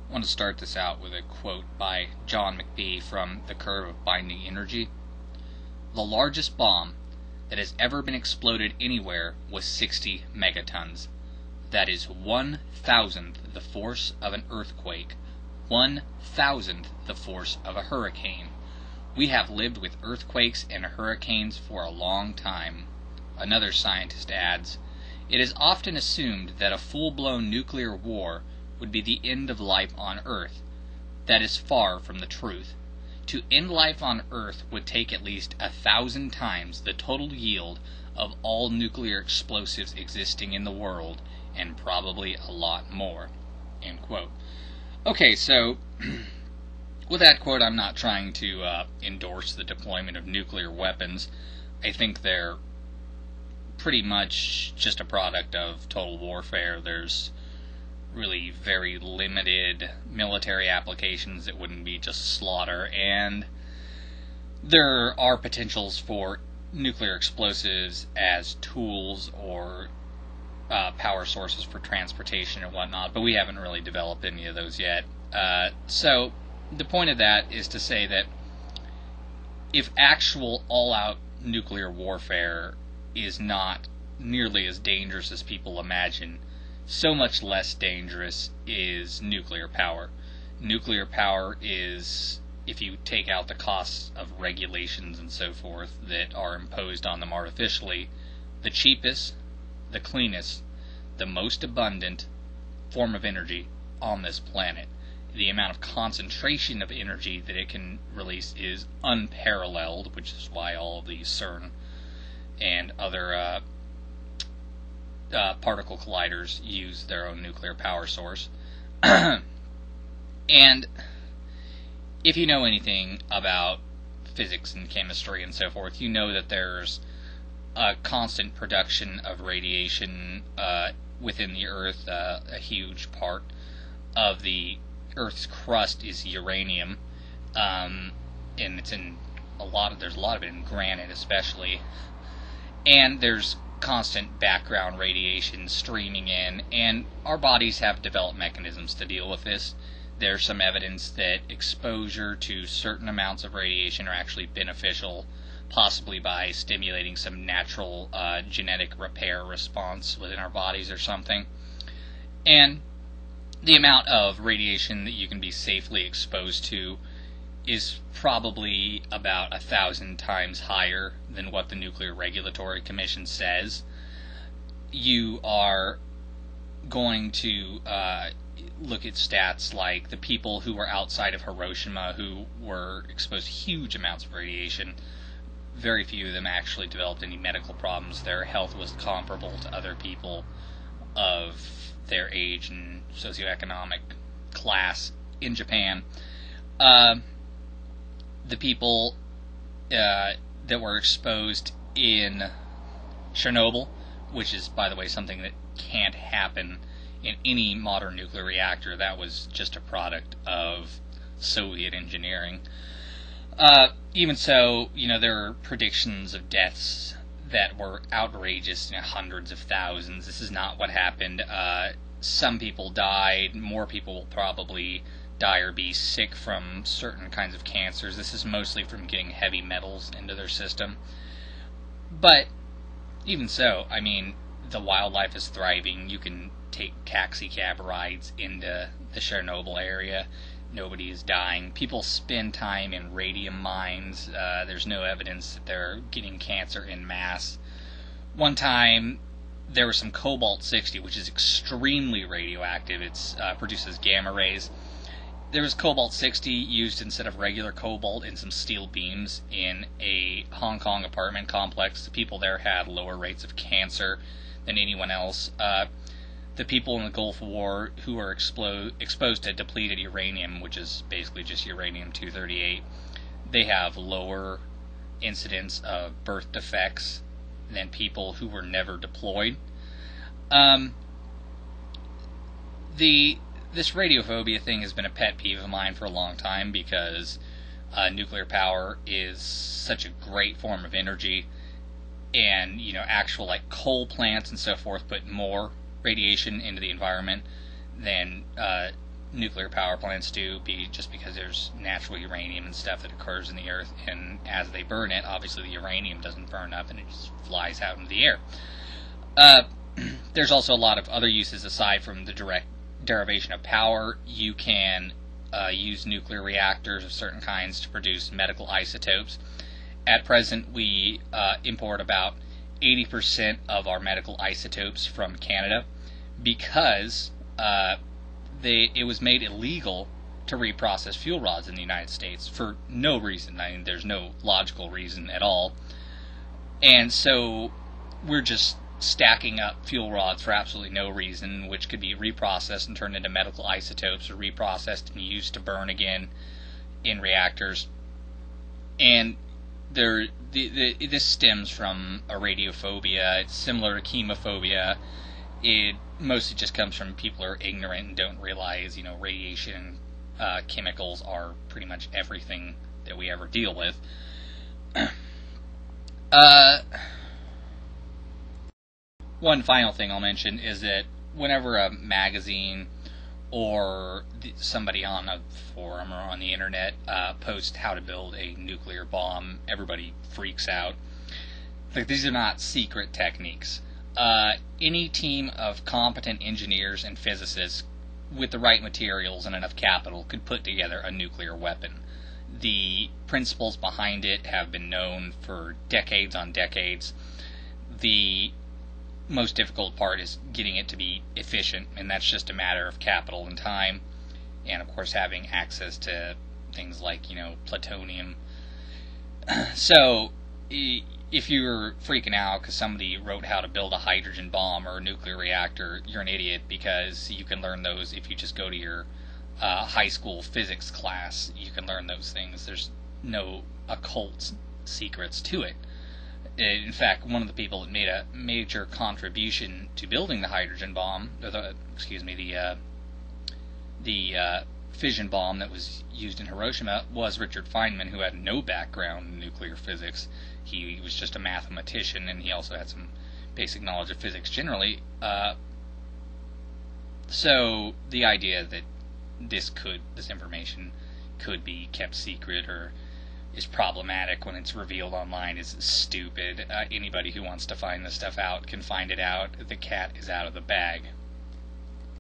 I want to start this out with a quote by John McPhee from The Curve of Binding Energy. The largest bomb that has ever been exploded anywhere was 60 megatons. That is 1,000th the force of an earthquake, 1,000th the force of a hurricane. We have lived with earthquakes and hurricanes for a long time. Another scientist adds, it is often assumed that a full-blown nuclear war would be the end of life on Earth. That is far from the truth. To end life on Earth would take at least 1,000 times the total yield of all nuclear explosives existing in the world, and probably a lot more. End quote. Okay, so with that quote, I'm not trying to endorse the deployment of nuclear weapons. I think they're pretty much just a product of total warfare. There's really very limited military applications that wouldn't be just slaughter, and there are potentials for nuclear explosives as tools or power sources for transportation and whatnot, but we haven't really developed any of those yet. So the point of that is to say that if actual all-out nuclear warfare is not nearly as dangerous as people imagine, so much less dangerous is nuclear power. Nuclear power is, if you take out the costs of regulations and so forth that are imposed on them artificially, the cheapest, the cleanest, the most abundant form of energy on this planet. The amount of concentration of energy that it can release is unparalleled, which is why all of these CERN and other particle colliders use their own nuclear power source. And if you know anything about physics and chemistry and so forth, you know that there's a constant production of radiation within the Earth. A huge part of the Earth's crust is uranium, and it's in there's a lot of it in granite especially, and there's constant background radiation streaming in, and our bodies have developed mechanisms to deal with this. There's some evidence that exposure to certain amounts of radiation are actually beneficial, possibly by stimulating some natural genetic repair response within our bodies or something. And the amount of radiation that you can be safely exposed to is probably about 1,000 times higher than what the Nuclear Regulatory Commission says. You are going to look at stats like the people who were outside of Hiroshima who were exposed to huge amounts of radiation. Very few of them actually developed any medical problems. Their health was comparable to other people of their age and socioeconomic class in Japan. The people that were exposed in Chernobyl, which is, by the way, something that can't happen in any modern nuclear reactor. That was just a product of Soviet engineering. Even so, there are predictions of deaths that were outrageous, hundreds of thousands. This is not what happened. Some people died. More people will probably die or be sick from certain kinds of cancers. This is mostly from getting heavy metals into their system. But even so, the wildlife is thriving. You can take taxi cab rides into the Chernobyl area. Nobody is dying. People spend time in radium mines. There's no evidence that they're getting cancer en masse. One time, there was some cobalt-60, which is extremely radioactive. It produces gamma rays. There was cobalt-60 used instead of regular cobalt in some steel beams in a Hong Kong apartment complex. The people there had lower rates of cancer than anyone else. The people in the Gulf War who were exposed to depleted uranium, which is basically just uranium-238, they have lower incidence of birth defects than people who were never deployed. This radiophobia thing has been a pet peeve of mine for a long time because nuclear power is such a great form of energy, and actual coal plants and so forth put more radiation into the environment than nuclear power plants do, just because there's natural uranium and stuff that occurs in the earth, and as they burn it, obviously the uranium doesn't burn up and it just flies out into the air. There's also a lot of other uses aside from the direct derivation of power. You can use nuclear reactors of certain kinds to produce medical isotopes. At present, we import about 80% of our medical isotopes from Canada because it was made illegal to reprocess fuel rods in the United States for no reason. I mean, there's no logical reason at all. And so we're just stacking up fuel rods for absolutely no reason, which could be reprocessed and turned into medical isotopes, or reprocessed and used to burn again in reactors. And this stems from a radiophobia. It's similar to chemophobia. It mostly just comes from people who are ignorant and don't realize, radiation chemicals are pretty much everything that we ever deal with. One final thing I'll mention is that whenever a magazine or somebody on a forum or on the internet posts how to build a nuclear bomb, everybody freaks out. Like, these are not secret techniques. Any team of competent engineers and physicists with the right materials and enough capital could put together a nuclear weapon. The principles behind it have been known for decades on decades. The most difficult part is getting it to be efficient, and that's just a matter of capital and time, and of course having access to things like, plutonium. So if you're freaking out because somebody wrote how to build a hydrogen bomb or a nuclear reactor, you're an idiot, because you can learn those if you just go to your high school physics class. You can learn those things. There's no occult secrets to it. In fact, one of the people that made a major contribution to building the hydrogen bomb, or the fission bomb that was used in Hiroshima, was Richard Feynman, who had no background in nuclear physics. He was just a mathematician, and he also had some basic knowledge of physics generally. So the idea that this information could be kept secret or is problematic when it's revealed online is stupid. Anybody who wants to find this stuff out can find it out. The cat is out of the bag.